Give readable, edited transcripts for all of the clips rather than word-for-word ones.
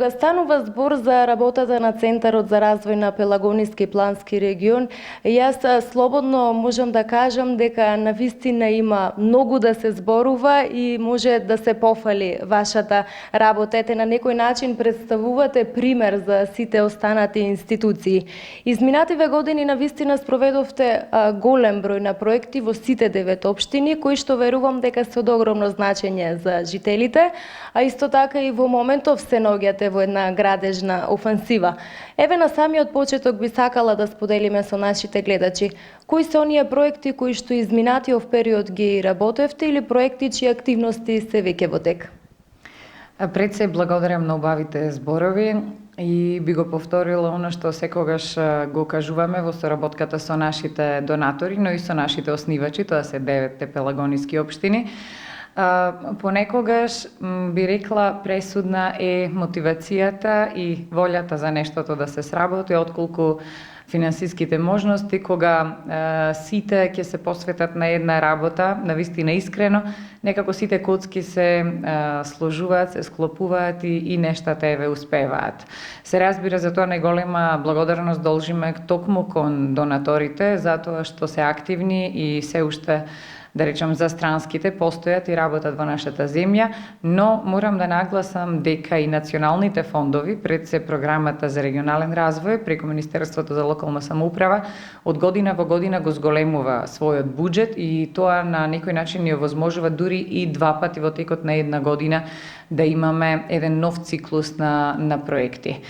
Кога станува збор за работата на Центарот за развој на Пелагониски плански регион, јас слободно можам да кажам дека навистина има многу да се зборува и може да се пофали вашата работа. Ете, на некој начин представувате пример за сите останати институции. Изминативе години навистина спроведовте голем број на проекти во сите 9 општини, кои што верувам дека се од огромно значење за жителите, а исто така и во моментов се наоѓате во една градежна офансива. Еве на самиот почеток би сакала да споделиме со нашите гледачи кои се оние проекти кои што изминатиот период ги работевте или проекти чии активности се веќе во тек? Пред се благодарам на убавите зборови и би го повторила оно што секогаш го кажуваме во соработката со нашите донатори, но и со нашите оснивачи, тоа се 9 пелагониски општини. Понекогаш би рекла пресудна е мотивацијата и волјата за нештото да се сработи, отколку финансиските можности, кога сите ќе се посветат на една работа, навистина искрено, некако сите коцки се сложуваат, се склопуваат и нештата еве успеваат. Се разбира, за тоа најголема благодарност должиме токму кон донаторите, затоа што се активни и се уште да речам за странските постојат и работат во нашата земја, но морам да нагласам дека и националните фондови, пред се програмата за регионален развој преку Министерството за локална самоуправа, од година во година го зголемува својот буџет и тоа на некој начин ни овозможува дури и 2 пати во текот на една година да имаме еден нов циклус на проекти.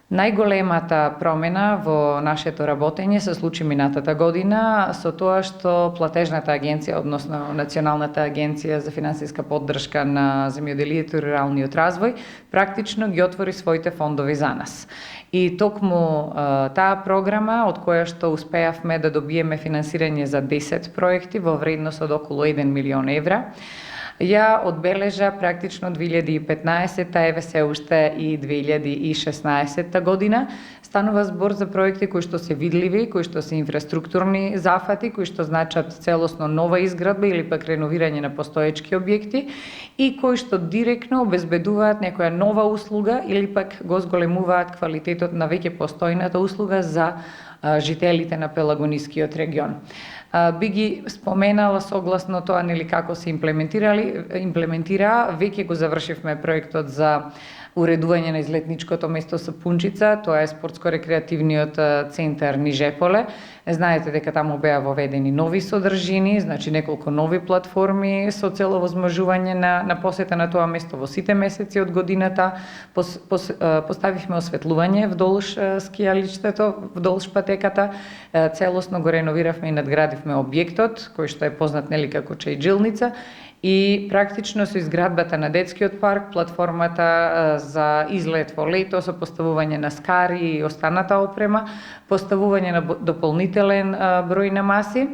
Најголемата промена во нашето работење се случи минатата година со тоа што платежната агенција, односно Националната агенција за финансиска поддршка на земјоделието и руралниот развој, практично ги отвори своите фондови за нас. И токму таа програма, од која што успеавме да добиеме финансирање за 10 проекти во вредност од околу 1 милион евра, ја одбележа практично 2015-та, еве се уште и 2016 година. Станува збор за проекти кои што се видливи, кои што се инфраструктурни зафати, кои што значат целосно нова изградба или пак реновирање на постоечки објекти и кои што директно обезбедуваат некоја нова услуга или пак го зголемуваат квалитетот на веќе постојната услуга за жителите на Пелагонискиот регион. Би ги споменала согласно тоа нели како се имплементира, веќе го завршивме проектот за уредување на излетничкото место Сапунџица, тоа е спортско-рекреативниот центар Нижеполе. Знаете дека таму беа воведени нови содржини, значи неколку нови платформи со цел овозможување на посета на тоа место во сите месеци од годината. Поставивме осветлување вдолж скијалиштето, вдолж патеката, целосно го реновиравме и надградивме објектот, кој што е познат нели како чајджилница. И практично со изградбата на детскиот парк, платформата за излет во лето, со поставување на скари и останата опрема, поставување на дополнителен број на маси,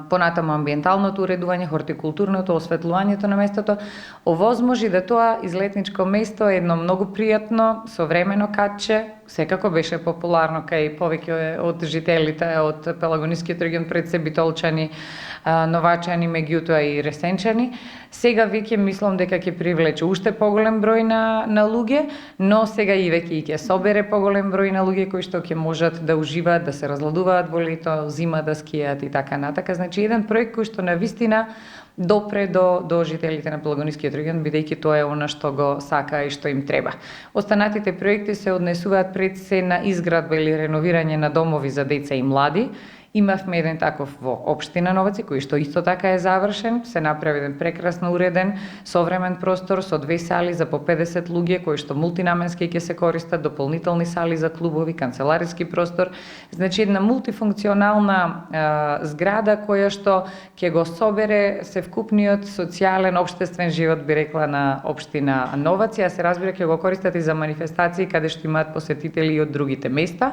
понатаму амбиенталното уредување, хортикултурното, осветлувањето на местото, овозможи да тоа излетничко место е едно многу пријатно, современо катче, секако беше популарно кај повеќе од жителите од Пелагонискиот регион, пред се битолчани, новачани, меѓутоа и ресенчани. Сега веќе мислам дека ќе привлече уште поголем број на луѓе, но сега и веќе ќе собере поголем број на луѓе кои што ќе можат да уживаат, да се разладуваат во лето, зима да скијат и така натака. Значи еден проект кој што навистина допре до жителите на Пелагонискиот регион, бидејќи тоа е она што го сака и што им треба. Останатите проекти се однесуваат пред се на изградба или реновирање на домови за деца и млади. Имавме еден таков во општина Новаци, кој што исто така е завршен, се направи еден прекрасно уреден, современ простор со 2 сали за по 50 луѓе, кои што мултинаменски ќе се користат, дополнителни сали за клубови, канцелариски простор. Значи една мултифункционална зграда која што ќе го собере севкупниот социјален општествен живот, би рекла, на општина Новаци, а се разбира ќе го користат и за манифестации каде што имаат посетители и од другите места.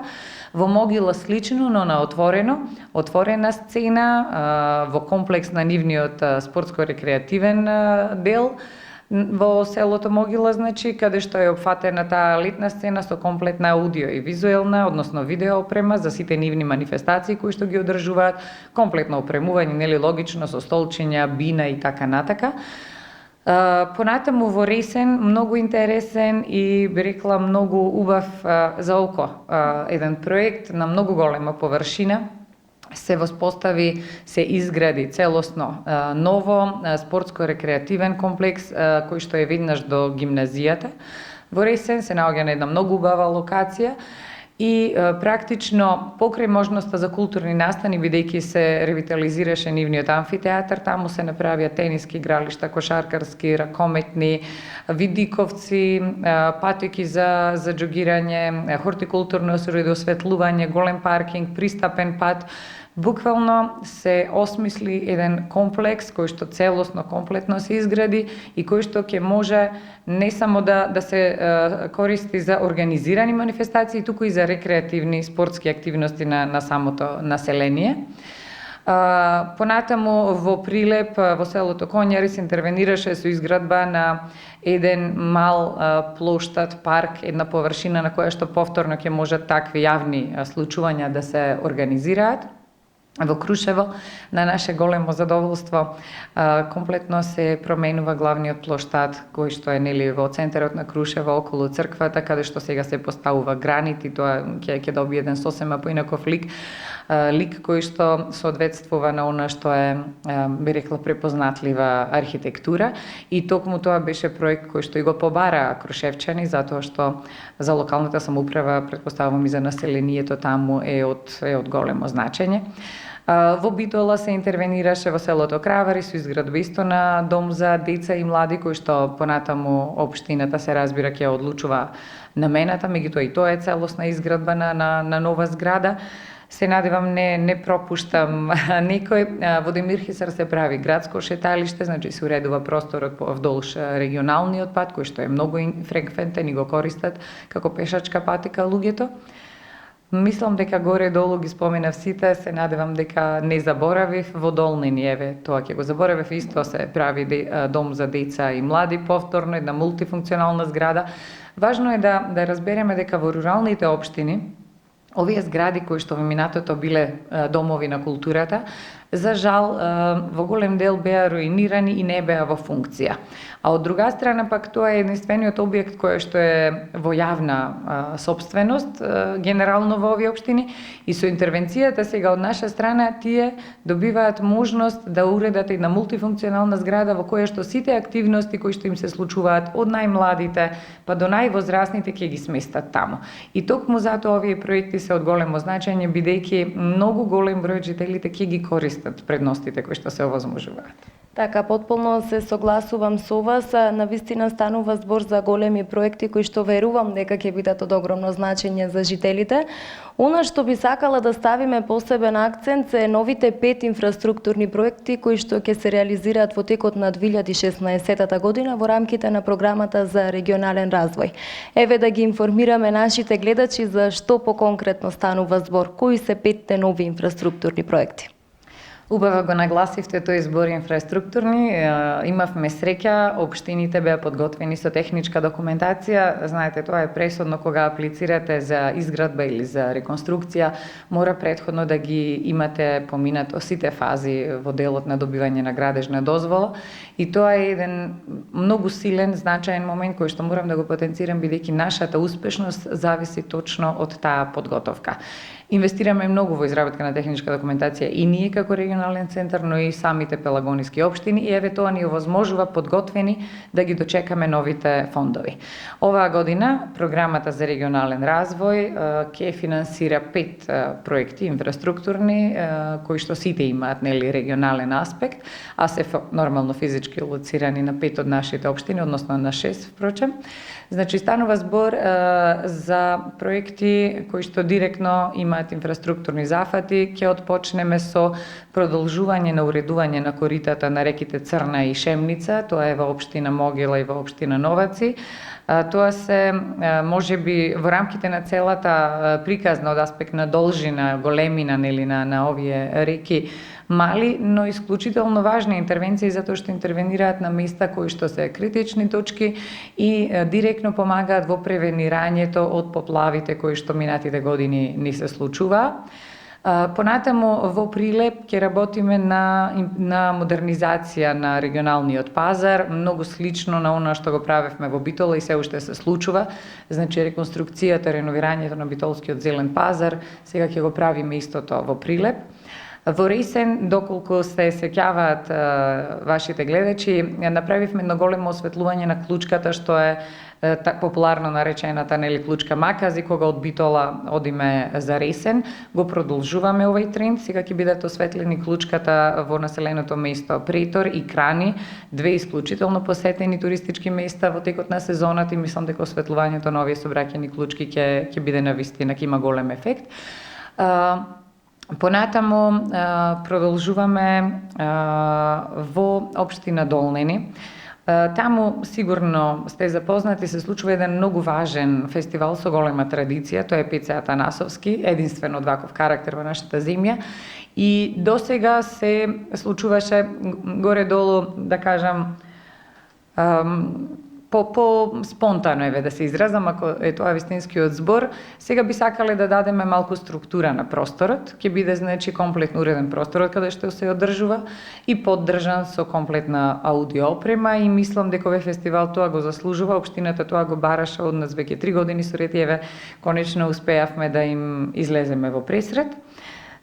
Во Могила слично, но на отворена сцена, во комплекс на нивниот спортско-рекреативен дел во селото Могила, значи, каде што е опфатена таа летна сцена со комплетна аудио и визуелна, односно видео опрема за сите нивни манифестации кои што ги одржуваат, комплетно опремување, нели логично, со столчиња, бина и така натака. Понатаму во Ресен, многу интересен и би рекла многу убав за око еден проект на многу голема површина. Се воспостави, се изгради целосно ново спортско-рекреативен комплекс кој што е веднаш до гимназијата. Во Ресен се наоѓа на една многу убава локација и практично покрај можноста за културни настани, бидејќи се ревитализираше нивниот амфитеатар, таму се направија тениски игралишта, кошаркарски, ракометни, видиковци, патеки за џогирање, хортикултурно осветлување, голем паркинг, пристапен пат. Буквално се осмисли еден комплекс кој што целосно, комплетно се изгради и кој што ќе може не само да се користи за организирани манифестации, туку и за рекреативни спортски активности на самото население. Понатаму во Прилеп, во селото Конјари, се интервенираше со изградба на еден мал плоштад, парк, една површина на која што повторно ќе можат такви јавни случувања да се организираат. Во Крушево, на наше големо задоволство, комплетно се променува главниот плоштад кој што е нели во центарот на Крушево, околу црквата, каде што сега се поставува гранит и тоа ќе добие еден сосема поинаков лик кој што соодветствува на она што е, би рекла, препознатлива архитектура. И токму тоа беше проект кој што и го побара крушевчани, затоа што за локалната самоуправа, претпоставувам и за населението таму е од големо значење. Во Битола се интервенираше во селото Кравари со изградба исто на дом за деца и млади, кој што понатаму општината се разбира ќе одлучува намената, меѓутоа и тоа е целосна изградба на нова зграда. Се надевам не пропуштам некој. Во Демирхисар се прави градско шеталиште, значи се уредува просторот вдолж регионалниот пат, кој што е многу фреквентен и го користат како пешачка патека луѓето. Мислам дека горе-долу ги споменав сите, се надевам дека не заборавив. Во Долнини, еве, тоа ќе го заборавив, исто се прави дом за деца и млади повторно, една мултифункционална зграда. Важно е да разбереме дека во руралните општини овие згради кои што во минатото биле домови на културата, за жал во голем дел беа руинирани и не беа во функција. А од друга страна пак тоа е единствениот објект кој што е во јавна сопственост генерално во овие општини и со интервенцијата сега од наша страна тие добиваат можност да уредат една мултифункционална зграда во која што сите активности кои што им се случуваат од најмладите па до највозрасните ќе ги сместат таму. И токму затоа овие проекти се од големо значење, бидејќи многу голем број жителите ќе ги користат предностите кои што се овозможуваат. Така, потполно се согласувам со вас. Навистина станува збор за големи проекти кои што верувам дека ќе бидат од огромно значење за жителите. Она што би сакала да ставиме посебен акцент се новите 5 инфраструктурни проекти кои што ќе се реализираат во текот на 2016 година во рамките на програмата за регионален развој. Еве да ги информираме нашите гледачи за што поконкретно станува збор, кои се 5 нови инфраструктурни проекти. Убаво го нагласивте тој збор инфраструктурни. Имавме среќа, општините беа подготвени со техничка документација. Знаете, тоа е пресудно кога аплицирате за изградба или за реконструкција, мора претходно да ги имате поминато сите фази во делот на добивање на градежна дозвола. И тоа е еден многу силен, значаен момент кој што морам да го потенцирам, бидејќи нашата успешност зависи точно од таа подготовка. Инвестираме многу во изработка на техничка документација и ние како регионален центар, но и самите пелагониски општини, и еве тоа ни овозможува подготвени да ги дочекаме новите фондови. Оваа година програмата за регионален развој ќе финансира 5 проекти инфраструктурни кои што сите имаат нели регионален аспект, а се нормално физички лоцирани на 5 од нашите општини, односно на 6 впрочем. Значи станува збор за проекти кои што директно имаат инфраструктурни зафати. Ќе отпочнеме со продолжување на уредување на коритата на реките Црна и Шемница, тоа е во општина Могила и во општина Новаци. Тоа се можеби во рамките на целата приказна од аспект на должина, големина нели на овие реки мали, но исклучително важни интервенции затоа што интервенираат на места кои што се критични точки и директно помагаат во превенирањето од поплавите кои што минатите години ни се случуваа. Понатаму во Прилеп ќе работиме на модернизација на регионалниот пазар, многу слично на она што го правевме во Битола и се уште се случува. Значи реконструкцијата, реновирањето на битолскиот зелен пазар, сега ќе го правиме истото во Прилеп. Во Ресен, доколку се сеќаваат вашите гледачи, направивме едно големо осветлување на клучката, што е популарно наречената клучка Макази, кога од Битола одиме за Ресен. Го продолжуваме овој тренд, сега ќе бидат осветлени клучката во населеното место Претор и Крани, две исклучително посетени туристички места во текот на сезоната и мислам дека осветлувањето на овие собраќени клучки ќе биде навистина, ќе има голем ефект. Понатаму продолжуваме во општина Долнени. Таму сигурно сте запознати, се случува еден многу важен фестивал со голема традиција, тоа е ПЦ Атанасовски, единствен од ваков карактер во нашата земја. И досега се случуваше горе-долу, да кажам, по спонтано да се изразам, ако е тоа вистинскиот збор. Сега би сакале да дадеме малку структура на просторот. Ќе биде значи комплетно уреден просторот каде што се одржува и поддржан со комплетна аудио опрема и мислам дека овој фестивал тоа го заслужува. Општината тоа го бараше од нас веќе 3 години со Ретиеве. Конечно успеавме да им излеземе во пресрет.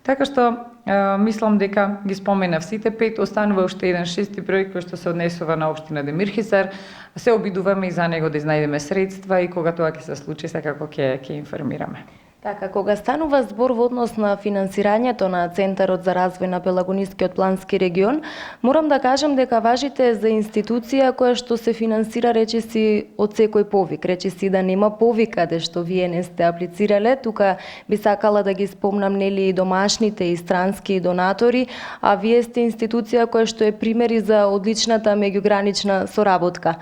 Така што мислам дека ги споменав сите 5, останува уште еден 6ти проект кој што се однесува на општина Демирхисар. Се обидуваме и за него да изнајдеме средства и кога тоа ќе се случи секако ќе информираме. Така, кога станува збор во однос на финансирањето на Центарот за развој на Пелагонискиот плански регион, морам да кажам дека важите за институција која што се финансира речиси од секој повик, речиси да нема повик каде што вие не сте аплицирале. Тука би сакала да ги спомнам и домашните и странски донатори, а вие сте институција која што е примери за одличната меѓугранична соработка.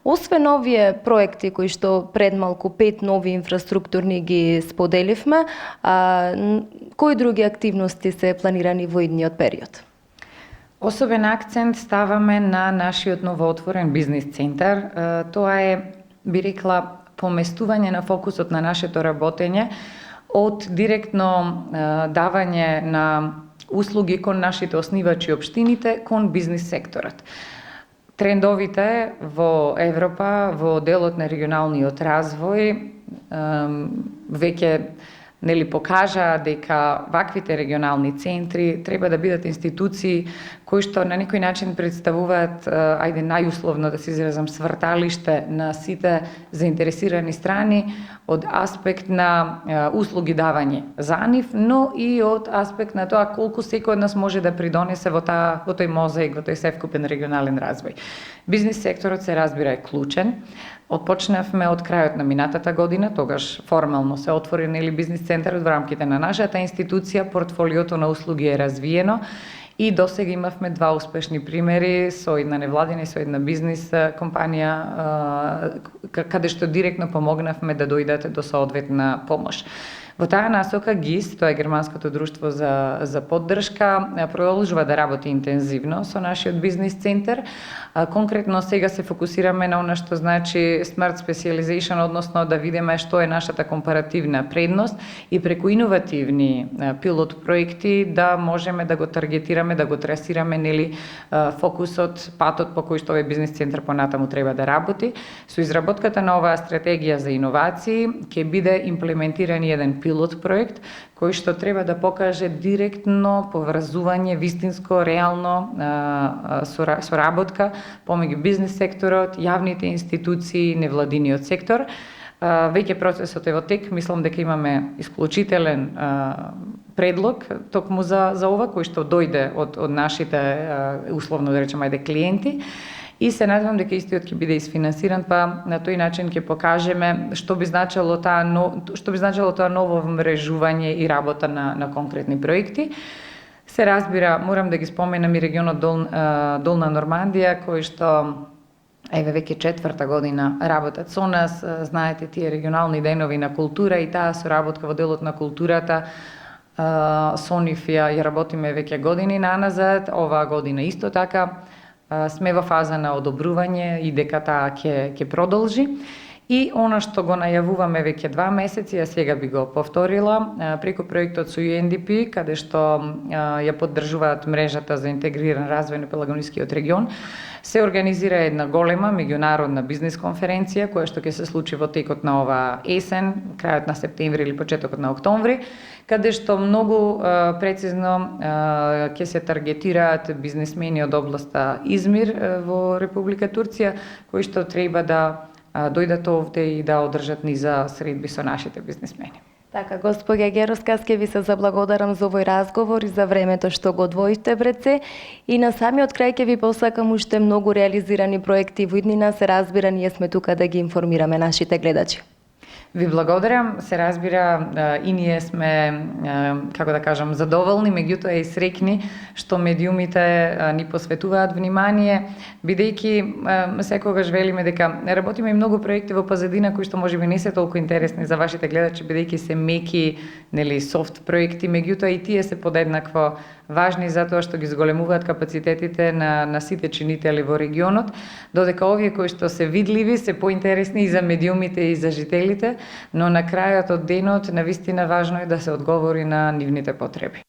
Освен овие проекти кои што пред малку 5 нови инфраструктурни ги споделивме, кои други активности се планирани во идниот период? Особен акцент ставаме на нашиот новоотворен бизнис центар. Тоа е, би рекла, поместување на фокусот на нашето работење од директно давање на услуги кон нашите оснивачи општините, кон бизнис секторот. Трендовите во Европа, во делот на регионалниот развој, веќе покажаа дека ваквите регионални центри треба да бидат институции кои што на некој начин представуваат, ајде најусловно да се изразам, сврталиште на сите заинтересирани страни од аспект на услуги давање за нив, но и од аспект на тоа колку секој од нас може да придонесе во тој мозаик, во тој севкупен регионален развој. Бизнис секторот се разбира е клучен. Отпочнавме од крајот на минатата година, тогаш формално се отвори бизнис центарот во рамките на нашата институција, портфолиото на услуги е развиено и досега имавме 2 успешни примери со една невладина и со една бизнис компанија каде што директно помогнавме да дојдат до соодветна помош. Во таа насока ГИС, тоа е Германското друштво за поддршка, продолжува да работи интензивно со нашиот бизнис центар. Конкретно сега се фокусираме на она што значи Smart Specialization, односно да видиме што е нашата компаративна предност и преку иновативни пилот проекти да можеме да го таргетираме, да го трасираме фокусот, патот по кој што овој бизнис центар понатаму треба да работи. Со изработката на оваа стратегија за иновации ќе биде имплементиран еден пилот проект кој што треба да покаже директно поврзување, вистинско, реално соработка помеѓу бизнис секторот, јавните институции, невладиниот сектор. Веќе процесот е во тек, мислам дека имаме исклучителен предлог токму за ова кој што дојде од нашите условно да речеме клиенти. И се надевам дека истиот ќе биде isfinansиран, па на тој начин ќе покажеме што би значило тоа ново вмрежување и работа на конкретни проекти. Се разбира, морам да ги споменам и регионот Долна Нормандија, кој што веќе 4-та година работат со нас. Знаете, тие регионални денови на култура и таа соработка во делот на културата со нив ја работиме веќе години наназад. Оваа година исто така сме во фаза на одобрување и дека таа ќе продолжи. И она што го најавуваме веќе 2 месеци, а сега би го повторила, преку проектот со UNDP, каде што ја поддржуваат мрежата за интегриран развој на Пелагонискиот регион, се организира една голема меѓународна бизнис конференција, која што ќе се случи во текот на оваа есен, крајот на септември или почетокот на октомври, каде што многу прецизно ќе се таргетираат бизнисмени од областа Измир во Република Турција, кои што треба да дојдат овде и да одржат низа средби со нашите бизнисмени. Така, господја Геровска, ќе ви се заблагодарам за овој разговор и за времето што го одвоивте пред се. И на самиот крај ќе ви посакам уште многу реализирани проекти во иднина, се разбира, ние сме тука да ги информираме нашите гледачи. Ви благодарам, се разбира и ние сме, како да кажам, задоволни, меѓутоа и среќни што медиумите ни посветуваат внимание, бидејќи секогаш велиме дека работиме и многу проекти во позадина кои што можеби не се толку интересни за вашите гледачи, бидејќи се меки, нели, софт проекти, меѓутоа и тие се подеднакво важни затоа што ги зголемуваат капацитетите на сите чинители во регионот, додека овие кои што се видливи се поинтересни и за медиумите и за жителите, но на крајот од денот навистина важно е да се одговори на нивните потреби.